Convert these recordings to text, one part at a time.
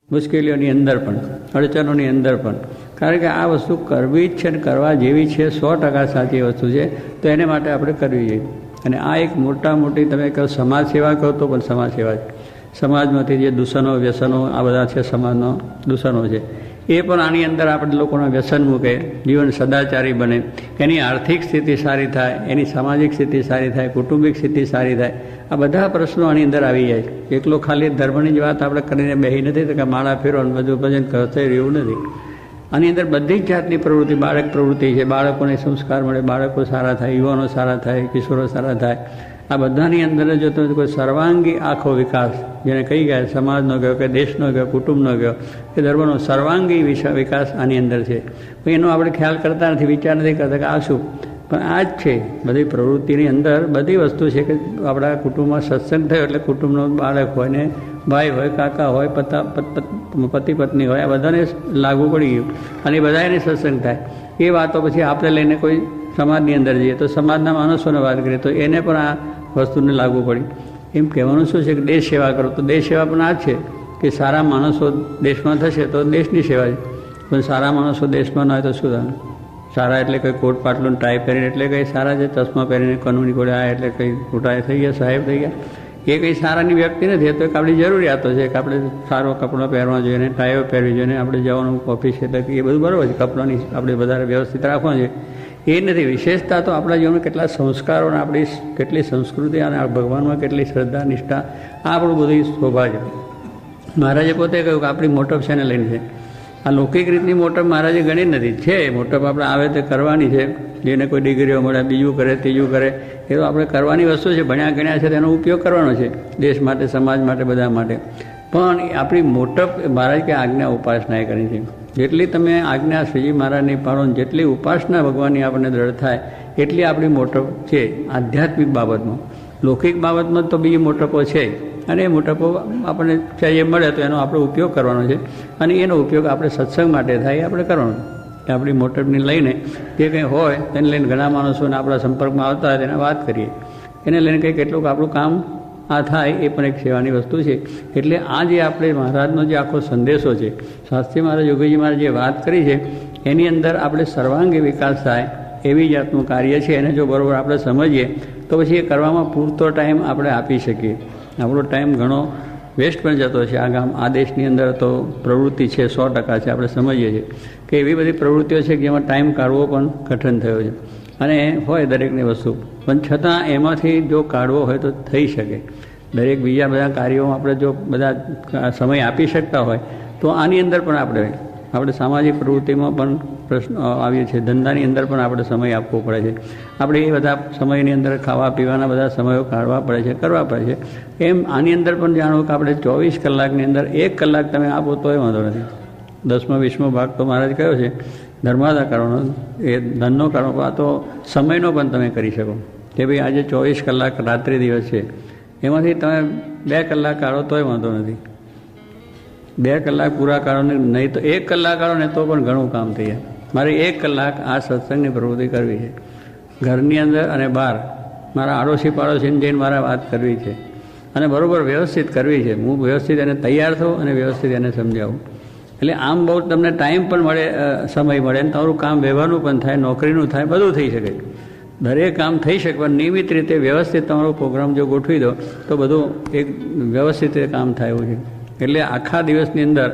મુશ્કેલીઓની અંદર પણ, અડચણોની અંદર પણ. કારણ કે આ વસ્તુ કરવી જ છે ને કરવા જેવી છે, 100% સાચી વસ્તુ છે. તો એને માટે આપણે કરવી જોઈએ. અને આ એક મોટી તમે કહો સમાજ સેવા કહો તો પણ સમાજ સેવા છે. સમાજમાંથી જે દૂષણો વ્યસનો આ બધા છે, સમાજનો દૂષણો છે, એ પણ આની અંદર આપણે લોકોના વ્યસન મૂકે, જીવન સદાચારી બને, એની આર્થિક સ્થિતિ સારી થાય, એની સામાજિક સ્થિતિ સારી થાય, કુટુંબિક સ્થિતિ સારી થાય. આ બધા પ્રશ્નો આની અંદર આવી જાય. એકલો ખાલી ધર્મની જ વાત આપણે કરીને બેસી નથી કે માળા ફેરો અને બધું ભજન કરશે એવું નથી. આની અંદર બધી જ જાતની પ્રવૃત્તિ, બાળક પ્રવૃત્તિ છે, બાળકોને સંસ્કાર મળે, બાળકો સારા થાય, યુવાનો સારા થાય, કિશોરો સારા થાય. આ બધાની અંદર જો તમે કોઈ સર્વાંગી આખો વિકાસ, જેને કહી ગયા સમાજનો ગયો કે દેશનો ગયો, કુટુંબનો ગયો કે ધર્મનો સર્વાંગી વિકાસ આની અંદર છે. એનો આપણે ખ્યાલ કરતા નથી, વિચાર નથી કરતા કે આ શું, પણ આ જ છે. બધી પ્રવૃત્તિની અંદર બધી વસ્તુ છે કે આપણા કુટુંબમાં સત્સંગ થયો એટલે કુટુંબનો બાળક હોય ને ભાઈ હોય, કાકા હોય, પતિ પત્ની હોય, આ બધાને લાગુ પડી ગયું અને એ બધાને સત્સંગ થાય. એ વાતો પછી આપણે લઈને કોઈ સમાજની અંદર જઈએ તો સમાજના માણસોને વાત કરીએ તો એને પણ આ વસ્તુને લાગુ પડી. એમ કહેવાનું શું છે કે દેશ સેવા કરો, તો દેશ સેવા પણ આ જ છે કે સારા માણસો દેશમાં થશે તો દેશની સેવા છે. પણ સારા માણસો દેશમાં ના હોય તો શું થાય? સારા એટલે કંઈ કોટ પાટલું ટાઈ પહેરીને એટલે કંઈ સારા છે, ચશ્મા પહેરીને કાનૂની કોડે આ એટલે કંઈ મોટા થઈ ગયા, સાહેબ થઈ ગયા, એ કંઈ સારાની વ્યક્તિ નથી. તો એક આપણી જરૂરિયાતો છે કે આપણે સારો કપડાં પહેરવા જોઈએ ને ટાઈઓ પહેરવી જોઈએ ને આપણે જવાનું ઓફિસ એટલે એ બધું બરાબર છે. કપડાની આપણે વધારે વ્યવસ્થિત રાખવાનું છે એ નથી. વિશેષતા તો આપણા જીવનમાં કેટલા સંસ્કારો અને આપણી કેટલી સંસ્કૃતિ અને ભગવાનમાં કેટલી શ્રદ્ધા નિષ્ઠા, આ આપણું બધી શોભા છે. મહારાજે પોતે કહ્યું કે આપણી મોટપ છે ને લઈને છે. આ લૌકિક રીતની મોટપ મહારાજે ગણી નથી. છે મોટપ આપણે આવે તે કરવાની છે, જેને કોઈ ડિગ્રીઓ મળે, બીજું કરે, ત્રીજું કરે, એ તો આપણે કરવાની વસ્તુ છે. ભણ્યા ગણ્યા છે તેનો ઉપયોગ કરવાનો છે દેશ માટે, સમાજ માટે, બધા માટે. પણ આપણી મોટપ મહારાજ કે આજ્ઞા ઉપાસના એ કરી છે. જેટલી તમે આજ્ઞા શ્રીજી મહારાજની પાડો, જેટલી ઉપાસના ભગવાનની આપણને દ્રઢ થાય એટલી આપણી મોટપ છે આધ્યાત્મિક બાબતમાં. લૌકિક બાબતમાં તો બીજી મોટપો છે અને એ મોટપો આપણને જે મળે તો એનો આપણે ઉપયોગ કરવાનો છે અને એનો ઉપયોગ આપણે સત્સંગ માટે થાય આપણે કરવાનો. આપણી મોટપને લઈને જે કંઈ હોય તેને લઈને ઘણા માણસોને આપણા સંપર્કમાં આવતા હોય તેને વાત કરીએ, એને લઈને કંઈ કેટલુંક આપણું કામ આ થાય એ પણ એક સેવાની વસ્તુ છે. એટલે આ જે આપણે મહારાજનો જે આખો સંદેશો છે, શાસ્ત્રી મહારાજ, યોગીજી મહારાજ જે વાત કરી છે એની અંદર આપણે સર્વાંગી વિકાસ થાય એવી જાતનું કાર્ય છે. એને જો બરાબર આપણે સમજીએ તો પછી એ કરવામાં પૂરતો ટાઈમ આપણે આપી શકીએ. આપણો ટાઈમ ઘણો વેસ્ટ પણ જતો છે. આ દેશની અંદર તો પ્રવૃત્તિ છે 100% છે, આપણે સમજીએ છીએ કે એવી બધી પ્રવૃત્તિઓ છે કે જેમાં ટાઈમ કાઢવો પણ કઠિન થયો છે અને હોય દરેકની વસ્તુ, પણ છતાં એમાંથી જો કાઢવો હોય તો થઈ શકે. દરેક બીજા બધા કાર્યોમાં આપણે જો બધા સમય આપી શકતા હોય તો આની અંદર પણ આપણે સામાજિક પ્રવૃત્તિમાં પણ પ્રશ્નો આવીએ છીએ, ધંધાની અંદર પણ આપણે સમય આપવો પડે છે. આપણે એ બધા સમયની અંદર ખાવા પીવાના બધા સમયો કાઢવા પડે છે, કરવા પડે છે. એમ આની અંદર પણ જાણો કે આપણે 24 કલાકની અંદર 1 કલાક તમે આપો તોય વાંધો નથી. 10મો 20મો ભાગ તો મહારાજ કયો છે ધર્માદા કરવાનો, એ ધનનો કરવાનો, આ તો સમયનો પણ તમે કરી શકો કે ભાઈ આજે 24 કલાક રાત્રિ દિવસ છે, એમાંથી તમે 2 કલાક કાઢો તોય વાંધો નથી. 2 કલાક પૂરા કાઢો નહીં તો 1 કલાક કાઢો ને તો પણ ઘણું કામ થઈ જાય. મારે 1 કલાક આ સત્સંગની પ્રવૃત્તિ કરવી છે, ઘરની અંદર અને બહાર મારા આડોશી પાડોશીને જઈને મારે વાત કરવી છે અને બરાબર વ્યવસ્થિત કરવી છે. હું વ્યવસ્થિત એને તૈયાર થઉં અને વ્યવસ્થિત એને સમજાવું. એટલે આમ બહુ તમને ટાઈમ પણ મળે, સમય મળે અને તમારું કામ વ્યવહારનું પણ થાય, નોકરીનું થાય, બધું થઈ શકે. દરેક કામ થઈ શકે પણ નિયમિત રીતે વ્યવસ્થિત તમારો પ્રોગ્રામ જો ગોઠવી દો તો બધું એક વ્યવસ્થિત રીતે કામ થાય એવું છે. એટલે આખા દિવસની અંદર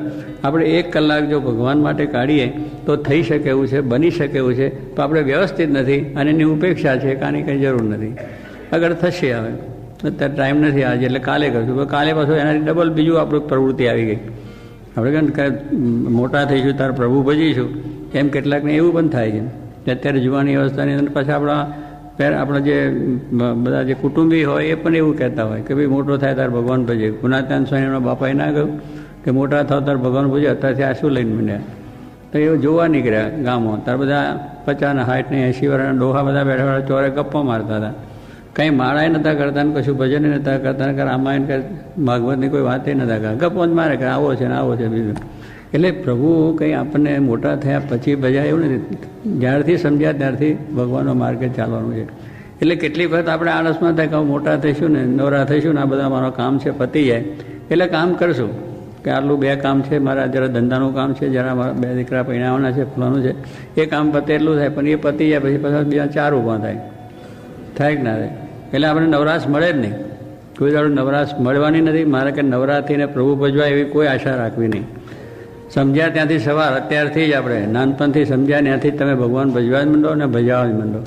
આપણે 1 કલાક જો ભગવાન માટે કાઢીએ તો થઈ શકે એવું છે, બની શકે એવું છે. તો આપણે વ્યવસ્થિત નથી અને એની ઉપેક્ષા છે કે આની કંઈ જરૂર નથી. અગર થશે હવે અત્યારે ટાઈમ નથી આજે એટલે કાલે કરશું, તો કાલે પાછું એનાથી ડબલ બીજું આપણું પ્રવૃત્તિ આવી ગઈ. આપણે કે મોટા થઈશું ત્યારે પ્રભુ ભજીશું, એમ કેટલાકને એવું પણ થાય છે. અત્યારે જુવાની અવસ્થાની અંદર પાછા આપણા જે બધા જે કુટુંબી હોય એ પણ એવું કહેતા હોય કે ભાઈ મોટો થાય ત્યારે ભગવાન ભજે. ગુણાત્યાન સ્વામીના બાપાએ ના કહ્યું કે મોટા થાવ ત્યારે ભગવાન ભજે, અત્યારથી આ શું લઈને માંડ્યા? તો એવું જોવા નીકળ્યા ગામો, ત્યારે બધા 50, 60 ને 80 વર્ષના ડોહા બધા બેઠા ચોરે ગપ્પા મારતા હતા. કંઈ માળાએ નહોતા કરતા ને કશું ભજન નહોતા કરતા ને રામાયણ કે ભાગવતની કોઈ વાતે નહોતા કરતા, ગપ્પો જ મારે કે આવો છે ને આવો છે બીજું. એટલે પ્રભુ કંઈ આપણને મોટા થયા પછી ભજાય એવું નથી. જ્યારથી સમજ્યા ત્યારથી ભગવાનનો માર્ગે ચાલવાનું છે. એટલે કેટલીક વખત આપણે આળસમાં થાય કે મોટા થઈશું ને નવરા થઈશું ને આ બધા મારું કામ છે પતી જાય એટલે કામ કરશું. કે આટલું 2 કામ છે મારા, જરા ધંધાનું કામ છે, જરા મારા 2 દીકરા પૈણાવાના છે, ફલાનું છે, એ કામ પતે એટલું થાય. પણ એ પતી જાય પછી પાછા બીજા 4 ઊભા થાય કે ના થાય. એટલે આપણે નવરાશ મળે જ નહીં. કોઈ દાડો નવરાશ મળવાની નથી. મારે કે નવરાત્રિને પ્રભુ ભજવા એવી કોઈ આશા રાખવી નહીં. સમજ્યા ત્યાંથી સવાર, અત્યારથી જ આપણે નાનપણથી સમજ્યા ત્યાંથી જ તમે ભગવાન ભજવા જ માંડો અને ભજવા જ માંડો.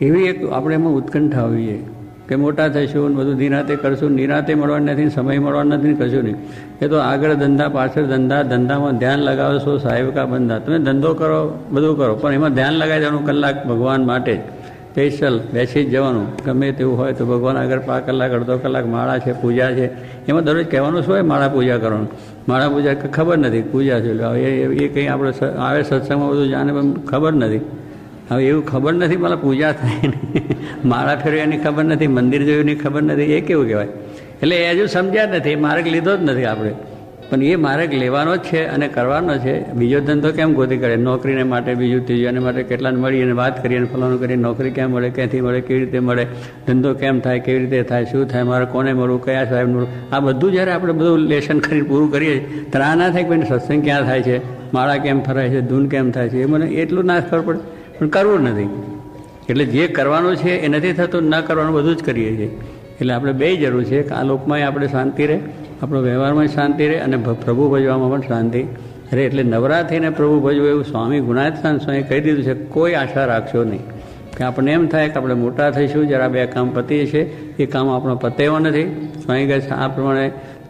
એવી એક આપણે એમાં ઉત્કંઠા હોવી જોઈએ કે મોટા થઈશું બધું નિરાતે કરશું. નિરાતે મળવાનું નથી, સમય મળવાનું નથી, કશું નહીં. એ તો આગળ ધંધા, પાછળ ધંધા, ધંધામાં ધ્યાન લગાવશો, સાહેબકા બંધા. તમે ધંધો કરો, બધું કરો, પણ એમાં ધ્યાન લગાવી દેવાનું કલાક ભગવાન માટે જ. સ્પેશિયલ બેસી જ જવાનું. ગમે તેવું હોય તો ભગવાન આગળ 5 કલાક, અડધો કલાક માળા છે, પૂજા છે. એમાં દરરોજ કહેવાનું શું હોય? માળા પૂજા કરવાનું. માળા પૂજા ખબર નથી, પૂજા છે. એ કંઈ આપણે આવે સત્સંગમાં બધું જાણે પણ ખબર નથી. હવે એવું ખબર નથી, મને પૂજા થાય ને માળા ફેરવ્યાની ખબર નથી, મંદિર જોયુંની ખબર નથી, એ કેવું કહેવાય? એટલે એ હજુ સમજ્યા જ નથી, એ માર્ગ લીધો જ નથી આપણે. પણ એ માર્ગ લેવાનો જ છે અને કરવાનો છે. બીજો ધંધો કેમ ગોતી કરે? નોકરીને માટે, બીજું ત્રીજું એને માટે કેટલાને મળી અને વાત કરીએ અને ફલાણું કરીએ. નોકરી ક્યાં મળે, ક્યાંથી મળે, કેવી રીતે મળે, ધંધો કેમ થાય, કેવી રીતે થાય, શું થાય, મારે કોને મળવું, કયા સાહેબ મળવું, આ બધું જ્યારે આપણે બધું લેશન કરીને પૂરું કરીએ ત્યારે આ ના થાય કે ભાઈ સત્સંગ ક્યાં થાય છે, માળા કેમ ફરાય છે, ધૂન કેમ થાય છે, એ મને એટલું ના ખબર પડે. પણ કરવું નથી. એટલે જે કરવાનું છે એ નથી થતું, ન કરવાનું બધું જ કરીએ છીએ. એટલે આપણે બે જરૂર છે કે આ લોકમાં આપણે શાંતિ રહે, આપણો વ્યવહારમાં શાંતિ રહે અને પ્રભુ ભજવામાં પણ શાંતિ રહે. એટલે નવરાત્રિને પ્રભુ ભજવું એવું સ્વામી ગુણાતીતાનંદ સ્વામી કહી દીધું છે. કોઈ આશા રાખશો નહીં કે આપણને એમ થાય કે આપણે મોટા થઈશું, જરા 2 કામ પતી છે, એ કામ આપણો પતેવો નથી. સ્વામી કહે છે આ પ્રમાણે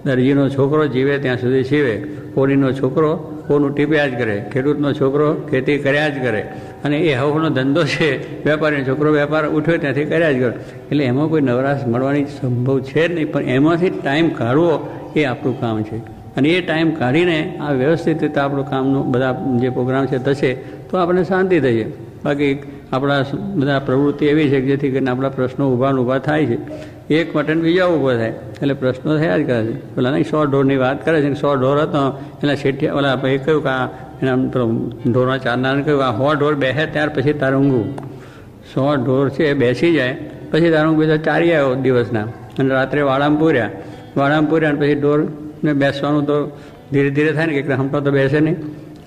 દરજીનો છોકરો જીવે ત્યાં સુધી જીવે, કોળીનો છોકરો કોનું ટીપ્યા જ કરે, ખેડૂતનો છોકરો ખેતી કર્યા જ કરે, અને એ હવનો ધંધો છે, વેપારીનો છોકરો વેપાર ઉઠ્યો ત્યાંથી કર્યા જ કરે. એટલે એમાં કોઈ નવરાશ મળવાની સંભવ છે જ નહીં. પણ એમાંથી ટાઈમ કાઢવો એ આપણું કામ છે. અને એ ટાઈમ કાઢીને આ વ્યવસ્થિત રીતે આપણું કામનું બધા જે પ્રોગ્રામ છે થશે તો આપણે શાંતિ થઈએ. બાકી આપણા બધા પ્રવૃત્તિ એવી છે કે જેથી કરીને આપણા પ્રશ્નો ઊભા થાય છે, એક માટે બીજા ઊભો થાય, એટલે પ્રશ્નો થયા જ કરે છે. પેલા નહીં 100 ઢોરની વાત કરે છે, 100 ઢોર હતો એના શેઠિયા ઓલા ભાઈ કહ્યું કે આ એના ઢોરના ચારનારને કહ્યું આ 100 ઢોર બેસે ત્યાર પછી તારે ઊંઘવું. 100 ઢોર છે એ બેસી જાય પછી તારે ઊંઘ બીજા 4 આવ્યો દિવસના, અને રાત્રે વાડામાં પૂર્યા અને પછી ઢોરને બેસવાનું તો ધીરે ધીરે થાય ને કે એકદમ હમણાં તો બેસે નહીં.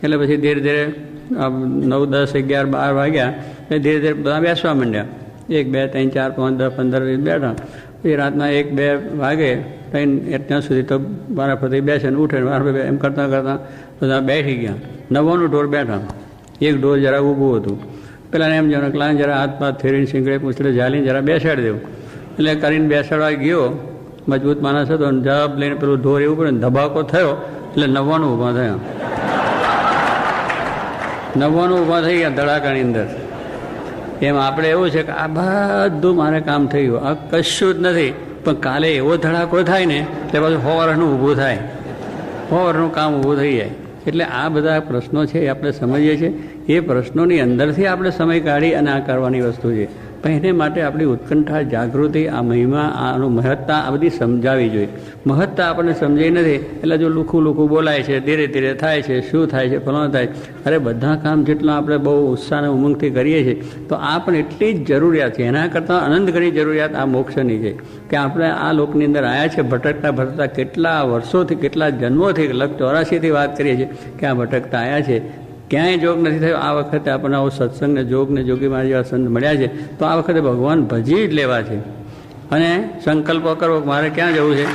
એટલે પછી ધીરે ધીરે 9, 10, 11, 12 વાગ્યા એટલે ધીરે ધીરે બધા બેસવા માંડ્યા. 1, 2, 3, 4, 5, 10, 15, 20 બેઠા. પછી રાતના 1, 2 વાગે ત્યાં સુધી તો વારા ફરતી બેસે ને ઉઠે ને એમ કરતાં બધા બેસી ગયા. 90 ઢોર બેઠા. એક ઢોર જરા ઊભું હતું. પેલા એમ જવાનું ક્લાન જરા હાથ પાથ ફેરીને શીંગડે પૂછડે ઝાલીને જરા બેસાડી દેવું. એટલે કરીને બેસાડવા ગયો, મજબૂત માણસ હતો, જવાબ લઈને પેલું ઢોર એવું પડે ને ધબાકો થયો એટલે 90 ઊભા થયા. 90 ઊભા થઈ ગયા ધડાકાની અંદર. એમ આપણે એવું છે કે આ બધું મારે કામ થઈ ગયું, આ કશું જ નથી. પણ કાલે એવો ધડાકો થાય ને એટલે પાછું 100 વર્ષનું ઊભું થાય, 100 વર્ષનું કામ ઊભું થઈ જાય. એટલે આ બધા પ્રશ્નો છે એ આપણે સમજીએ છીએ. એ પ્રશ્નોની અંદરથી આપણે સમય કાઢી અને આ કરવાની વસ્તુ છે. પણ એને માટે આપણી ઉત્કંઠા, જાગૃતિ, આ મહિમા, આનું મહત્તા આ બધી સમજાવવી જોઈએ. મહત્તા આપણને સમજાઈ નથી એટલે જો લુખું બોલાય છે, ધીરે ધીરે થાય છે, શું થાય છે, ફલાણું થાય. અરે બધા કામ જેટલા આપણે બહુ ઉત્સાહ અને ઉમંગથી કરીએ છીએ તો આ પણ એટલી જ જરૂરિયાત છે. એના કરતાં અનંત ઘણી જરૂરિયાત આ મોક્ષની છે કે આપણે આ લોકની અંદર આવ્યા છે ભટકતા કેટલા વર્ષોથી, કેટલા જન્મોથી, 84થી વાત કરીએ છીએ કે આ ભટકતા આવ્યા છે. ક્યાંય જોગ નથી થયો. આ વખતે આપણને આવો સત્સંગને જોગને જોગી મારા જેવા સંત મળ્યા છે તો આ વખતે ભગવાન ભજી જ લેવા છે. અને સંકલ્પો કરવો મારે ક્યાં જવું છે?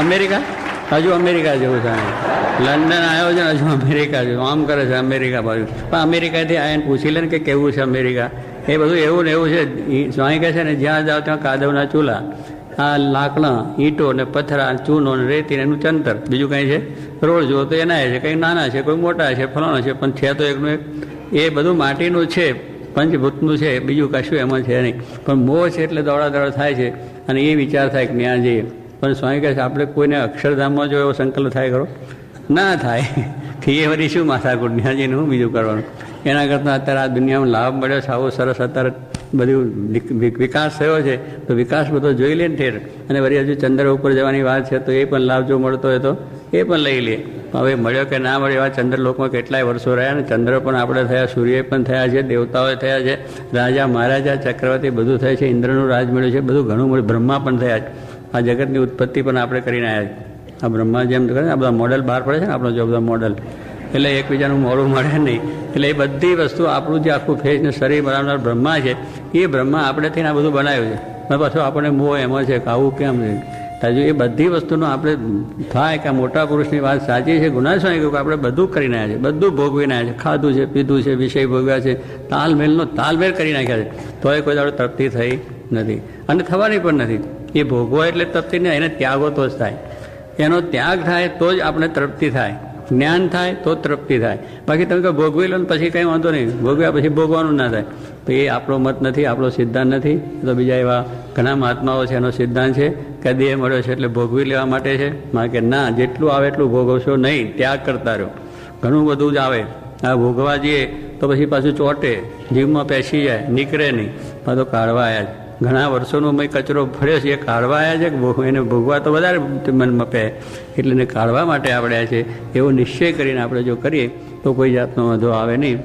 અમેરિકા, હજુ અમેરિકા જવું છે. લંડન આવ્યો છે ને હજુ અમેરિકા જવું, આમ કરે છે અમેરિકા બાજુ. પણ અમેરિકાથી આવીને પૂછી લે ને કે કેવું છે અમેરિકા. એ બધું એવું ને એવું છે. સ્વામી કહે છે ને જ્યાં જાઓ ત્યાં કાદવના ચૂલા, આ લાકડા, ઈંટો ને પથ્થરા, ચૂનો ને રેતી એનું ચંતર, બીજું કંઈ છે? રોડ જુઓ તો એના છે, કંઈ નાના છે, કોઈ મોટા છે, ફલાણો છે, પણ છે તો એકનું એક. એ બધું માટીનું છે, પંચભૂતનું છે, બીજું કશું એમાં છે નહીં. પણ મોહ છે એટલે દોડા થાય છે અને એ વિચાર થાય કે ત્યાં જઈએ. પણ સ્વામી કહે છે આપણે કોઈને અક્ષરધામમાં જો એવો સંકલ્પ થાય કરો ના થાય કે એ વળી શું માથાકૂટ, ત્યાં જઈને હું બીજું કરવાનું. એના કરતાં અત્યારે આ દુનિયામાં લાભ મળ્યો છે, આવો સરસ અત્યારે બધું વિકાસ થયો છે તો વિકાસ બધો જોઈ લે ને ઠેર. અને વળી હજુ ચંદ્ર ઉપર જવાની વાત છે તો એ પણ લાભ જો મળતો હોય તો એ પણ લઈ લે. હવે મળ્યો કે ના મળ્યો, એવા ચંદ્રલોકમાં કેટલાય વર્ષો રહ્યા ને. ચંદ્ર પણ આપણે થયા, સૂર્ય પણ થયા છે, દેવતાઓ થયા છે, રાજા મહારાજા ચક્રવર્તી બધું થાય છે, ઇન્દ્રનું રાજ મળ્યું છે, બધું ઘણું મળ્યું, બ્રહ્મા પણ થયા છે. આ જગતની ઉત્પત્તિ પણ આપણે કરીને આવ્યા છે. આ બ્રહ્મા જેમ કરે આ બધા મોડલ બહાર પડે છે ને આપણો જો બધા મોડલ, એટલે એકબીજાનું મોડું મળે નહીં. એટલે એ બધી વસ્તુ આપણું જે આખું ફેસ ને શરીર બનાવનાર બ્રહ્મા છે એ બ્રહ્મા આપણે થઈને આ બધું બનાવ્યું છે. પાછું આપણને મોહ એમાં છે કે આવું કેમ છે. હજુ એ બધી વસ્તુનો આપણે થાય કે આ મોટા પુરુષની વાત સાચી છે. ગુનાસ્વામી કહ્યું કે આપણે બધું કરી નાખ્યા છે, બધું ભોગવી નાખ્યા છે, ખાધું છે, પીધું છે, વિષય ભોગવ્યા છે, તાલમેલનો તાલમેલ કરી નાખ્યા છે, તોય કોઈ દાડો તૃપ્તિ થઈ નથી અને થવાની પણ નથી. એ ભોગવો એટલે તૃપ્તિ નહીં, એને ત્યાગો તો જ થાય. એનો ત્યાગ થાય તો જ આપણે તૃપ્તિ થાય, જ્ઞાન થાય તો તૃપ્તિ થાય. બાકી તમે કંઈ ભોગવી લો ને પછી કંઈ વાંધો નહીં, ભોગવ્યા પછી ભોગવાનું ના થાય. તો એ આપણો મત નથી, આપણો સિદ્ધાંત નથી. તો બીજા એવા ઘણા મહાત્માઓ છે એનો સિદ્ધાંત છે કે દેહ મળ્યો છે એટલે ભોગવી લેવા માટે છે. મારે કે ના, જેટલું આવે એટલું ભોગવશો નહીં, ત્યાગ કરતા રહો. ઘણું બધું જ આવે, આ ભોગવા જઈએ તો પછી પાછું ચોટે, જીવમાં પેસી જાય, નીકળે નહીં. પાછો કાઢવા આવ્યા છે, ઘણા વર્ષોનો મેં કચરો ફર્યો છે, એ કાઢવા આવ્યા છે કે એને ભોગવા તો વધારે મનમાં પે, એટલે એને કાઢવા માટે આપણે આવ્યા છે. એવો નિશ્ચય કરીને આપણે જો કરીએ તો કોઈ જાતનો વાંધો આવે નહીં.